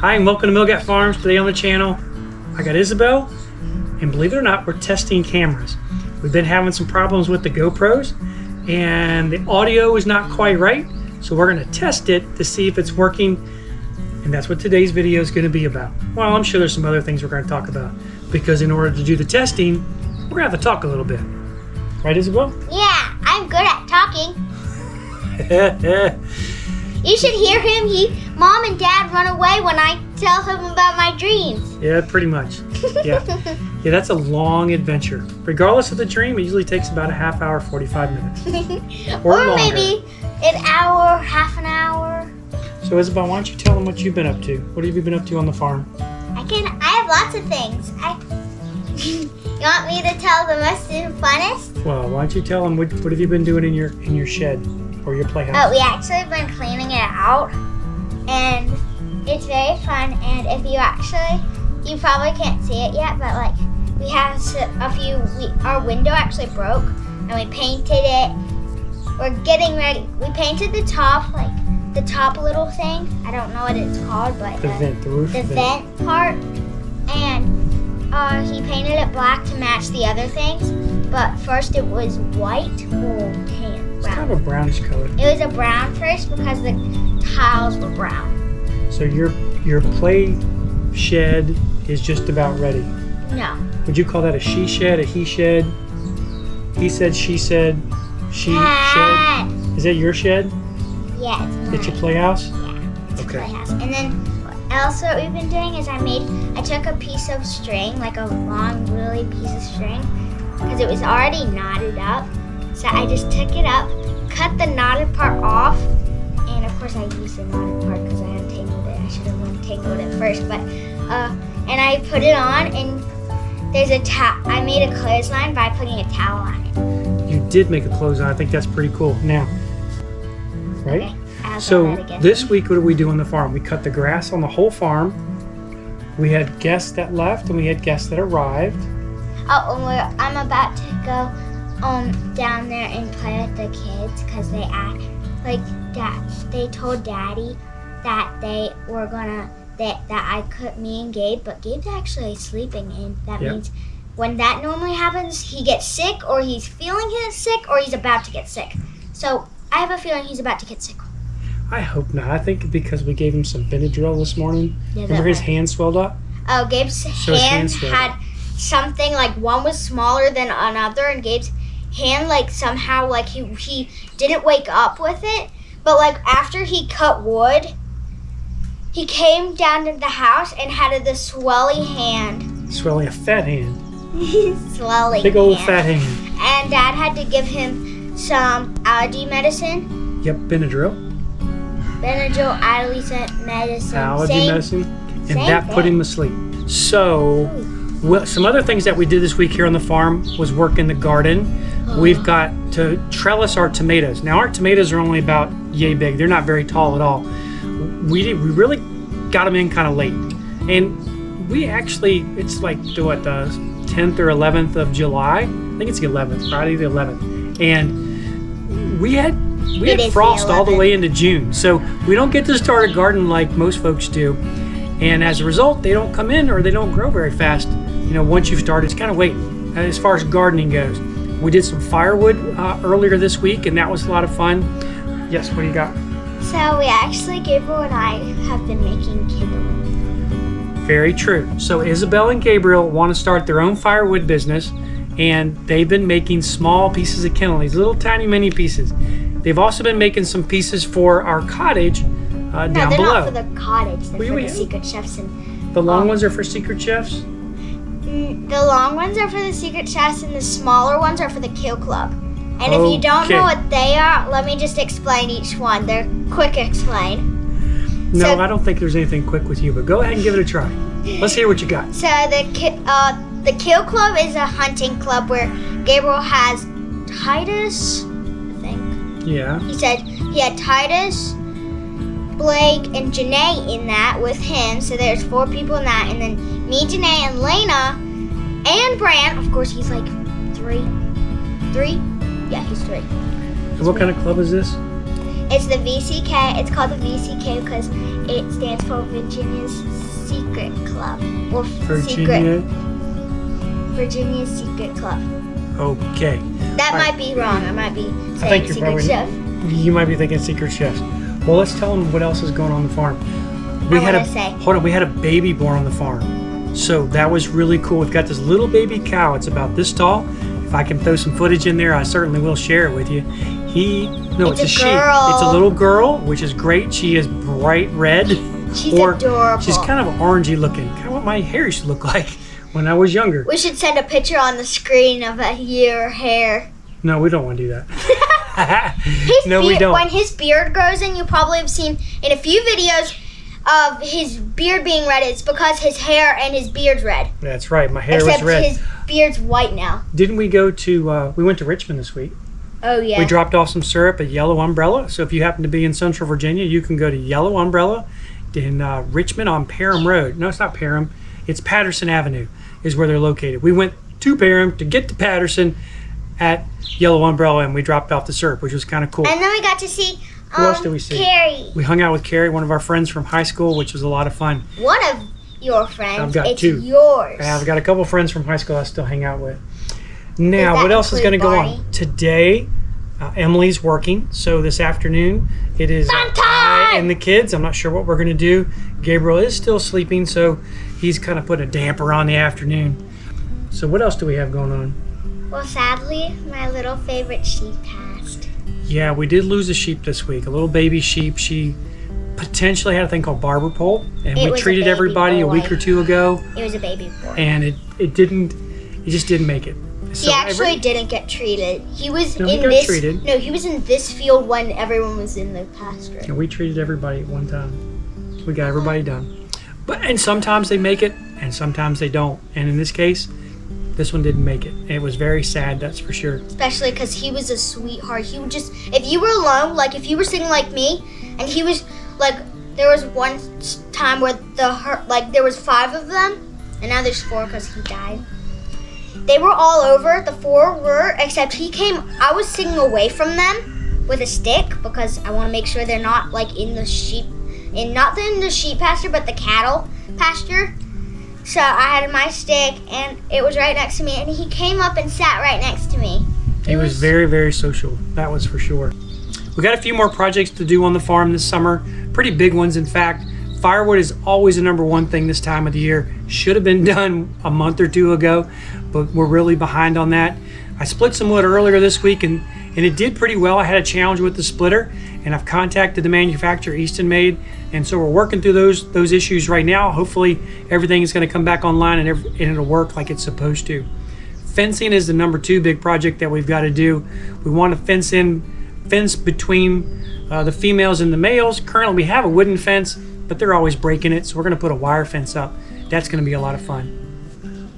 Hi and welcome to Milgat Farms. Today on the channel, I got Isabel, and believe it or not, we're testing cameras. We've been having some problems with the GoPros, and the audio is not quite right, so we're going to test it to see if it's working, and that's what today's video is going to be about. Well, I'm sure there's some other things we're going to talk about, because in order to do the testing, we're going to have to talk a little bit. Right, Isabel? Yeah, I'm good at talking. You should hear him. Mom and Dad run away when I tell him about my dreams. Yeah, pretty much. Yeah. Yeah, that's a long adventure. Regardless of the dream, it usually takes about a half hour, 45 minutes. Or maybe an hour, half an hour. So Isabel, why don't you tell them what you've been up to? What have you been up to on the farm? I have lots of things. You want me to tell the most and funnest? Well, why don't you tell them what have you been doing in your shed or your playhouse? Oh, we actually have been cleaning it out, and it's very fun. And if you probably can't see it yet, but like we have our window actually broke, and we painted it. We're getting ready. We painted the top, like the top little thing. I don't know what it's called, but the vent part, and he painted it black to match the other things, but first it was white or tan. It's kind of a brownish color. It was a brown first because the tiles were brown. So your play shed is just about ready. No. Would you call that a she shed, a he shed? He said, she said, she Dad. shed. Is that your shed? Yeah, it's mine. It's your playhouse? Yeah, it's Okay. a playhouse. And then else what we've been doing is I took a piece of string, like a long, really piece of string, because it was already knotted up. So I just took it up, cut the knotted part off, and of course I used the knotted part because I untangled it. I should have untangled it first, but and I put it on, and there's I made a clothesline by putting a towel on it. You did make a clothesline. I think that's pretty cool. Now, right? Okay. So this week, what did we do on the farm? We cut the grass on the whole farm. We had guests that left and we had guests that arrived. Oh, and I'm about to go down there and play with the kids because they told Daddy that they were gonna me and Gabe, but Gabe's actually sleeping, and that means when that normally happens, he gets sick, or he's feeling sick, or he's about to get sick. So I have a feeling he's about to get sick. I hope not. I think because we gave him some Benadryl this morning. Yeah, remember his hand swelled up? Oh, Gabe's hand had something, like one was smaller than another, and Gabe's hand, like somehow, like he didn't wake up with it, but like after he cut wood, he came down to the house and had the swelly hand. Swelling, a fat hand. Swelling big old hand. Fat hand. And Dad had to give him some allergy medicine. Yep, Benadryl, allergy medicine. Allergy medicine. And same that thing. put him to sleep. So, some other things that we did this week here on the farm was work in the garden. We've got to trellis our tomatoes. Now, our tomatoes are only about yay big. They're not very tall at all. We really got them in kind of late. And we actually, it's like the 10th or 11th of July. I think it's the 11th, Friday the 11th. And we had frost all the way into June. So we don't get to start a garden like most folks do. And as a result, they don't come in or they don't grow very fast. You know, once you've started, it's kind of wait. As far as gardening goes, we did some firewood earlier this week, and that was a lot of fun. Yes, what do you got? So we actually, Gabriel and I have been making kindling. Very true. So Isabel and Gabriel want to start their own firewood business, and they've been making small pieces of kindling, these little tiny mini pieces. They've also been making some pieces for our cottage down below. No, they're not for the cottage. They're for the secret chefs. And the long ones are for secret chefs? The long ones are for the secret chefs, and the smaller ones are for the Kill Club. And if you don't know what they are, let me just explain each one. They're quick explain. No, I don't think there's anything quick with you, but go ahead and give it a try. Let's hear what you got. So the Kill Club is a hunting club where Gabriel has Titus, I think. Yeah. He said he had Titus, Blake, and Janae in that with him. So there's 4 people in that. And then me, Janae, and Lena, and Brant. Of course, he's like 3. 3? Yeah, he's 3. And what kind of club is this? It's the VCK. It's called the VCK because it stands for Virginia's Secret Club. Or Virginia's Secret Club. Okay. That might be wrong. I might be saying Secret Chef. You might be thinking Secret Chefs. Well, let's tell them what else is going on the farm. We had a baby born on the farm. So that was really cool. We've got this little baby cow. It's about this tall. If I can throw some footage in there, I certainly will share it with you. It's a sheep. It's a little girl, which is great. She is bright red. She's adorable. She's kind of orangey looking. Kind of what my hair used to look like when I was younger. We should send a picture on the screen of your hair. No, we don't want to do that. We don't. When his beard grows in, you probably have seen in a few videos of his beard being red. It's because his hair and his beard's red. That's right. My hair was red. Except his beard's white now. Didn't we go to, we went to Richmond this week. Oh, yeah. We dropped off some syrup at Yellow Umbrella. So if you happen to be in Central Virginia, you can go to Yellow Umbrella in Richmond on Parham Road. No, it's not Parham. It's Patterson Avenue is where they're located. We went to Parham to get to Patterson at Yellow Umbrella, and we dropped off the syrup, which was kind of cool. And then we got to see who else did we see? Carrie. We hung out with Carrie, one of our friends from high school, which was a lot of fun. One of your friends. I've got two. Yours. Yeah, I've got a couple friends from high school I still hang out with. Now, what else is going to go on? Today, Emily's working, so this afternoon it is I and the kids. I'm not sure what we're going to do. Gabriel is still sleeping, so he's kind of putting a damper on the afternoon. So what else do we have going on? Well, sadly, my little favorite sheep passed. Yeah, we did lose a sheep this week, a little baby sheep. She potentially had a thing called barber pole, and we treated everybody a week or two ago. It was a baby boy. And it just didn't make it. So he actually didn't get treated. He was he was in this field when everyone was in the pasture. And we treated everybody at one time. We got everybody done. And sometimes they make it, and sometimes they don't. And in this case, this one didn't make it. It was very sad, that's for sure. Especially because he was a sweetheart. He would just, if you were alone, like if you were sitting like me, and he was like, there was one time where there was 5 of them, and now there's 4 because he died. They were all over, the 4 were, except he came, I was sitting away from them with a stick because I want to make sure they're not like in the sheep, not in the sheep pasture, but the cattle pasture. So I had my stick, and it was right next to me, and he came up and sat right next to me. He was very, very social, that was for sure. We got a few more projects to do on the farm this summer, pretty big ones in fact. Firewood is always the number one thing this time of the year. Should have been done a month or 2 ago, but we're really behind on that. I split some wood earlier this week, and it did pretty well. I had a challenge with the splitter, and I've contacted the manufacturer, Easton Made, and so we're working through those issues right now. Hopefully everything is going to come back online and it'll work like it's supposed to. Fencing is the number 2 big project that we've got to do. We want to fence between the females and the males. Currently we have a wooden fence, but they're always breaking it, so we're going to put a wire fence up. That's going to be a lot of fun.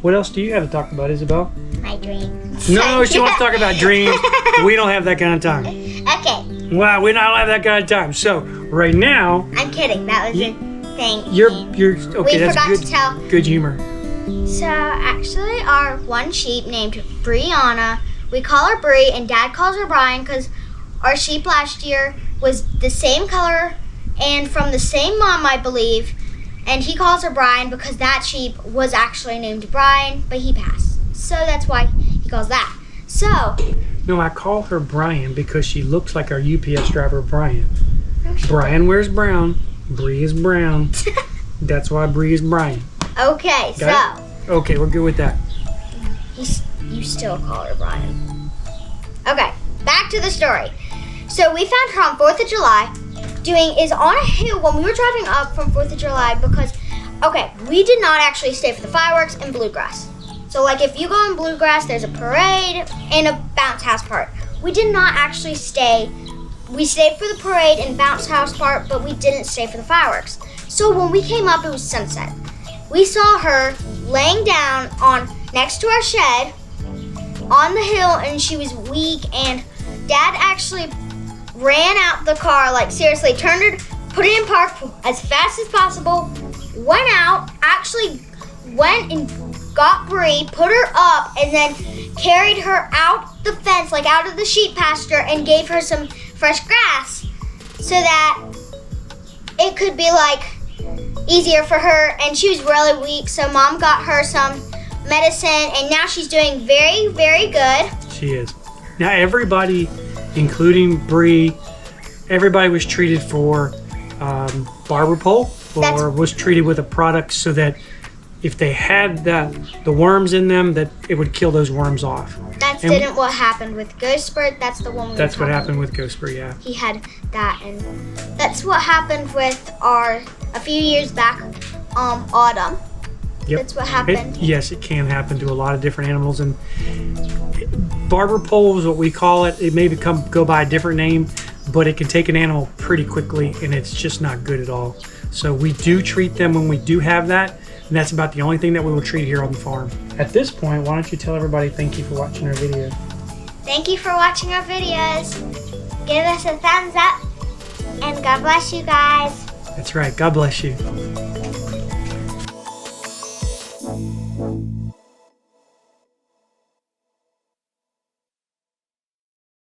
What else do you have to talk about, Isabel? My dreams. No, she wants to talk about dreams. We don't have that kind of time. Okay. Wow, we don't have that kind of time. So right now, I'm kidding. That was a thing. You're okay. That's forgot good. To tell. Good humor. So actually, our one sheep named Brianna, we call her Bri, and Dad calls her Brian because our sheep last year was the same color and from the same mom, I believe. And he calls her Brian because that sheep was actually named Brian, but he passed. So that's why he calls that. So. No, I call her Brian because she looks like our UPS driver, Brian. Brian wears brown. Bree is brown. That's why Bree is Brian. Okay, Got it? Okay, we're good with that. You still call her Brian. Okay, back to the story. So we found her on 4th of July. Is on a hill when we were driving up from 4th of July because, okay, we did not actually stay for the fireworks and Bluegrass. So like if you go in Bluegrass, there's a parade and a bounce house part. We did not actually stay. We stayed for the parade and bounce house part, but we didn't stay for the fireworks. So when we came up, it was sunset. We saw her laying down next to our shed on the hill, and she was weak, and Dad actually ran out the car, like seriously, turned it, put it in park as fast as possible, went out, actually went and got Bri, put her up, and then carried her out the fence, like out of the sheep pasture, and gave her some fresh grass. so that it could be like easier for her. And she was really weak, so Mom got her some medicine, and now she's doing very, very good. She is. Now everybody, including Bree, everybody was treated for barber pole, or was treated with a product so that if they had the worms in them, that it would kill those worms off. Didn't what happened with Ghost Spurt. That's the one. That's what happened with Ghost Spurt, yeah. He had that, and that's what happened with a few years back, Autumn. Yep. That's what happened. Yes, it can happen to a lot of different animals, and barber pole is what we call it. It may go by a different name, but it can take an animal pretty quickly, and it's just not good at all. So we do treat them when we do have that, and that's about the only thing that we will treat here on the farm. At this point, why don't you tell everybody thank you for watching our video. Thank you for watching our videos. Give us a thumbs up, and God bless you guys. That's right. God bless you.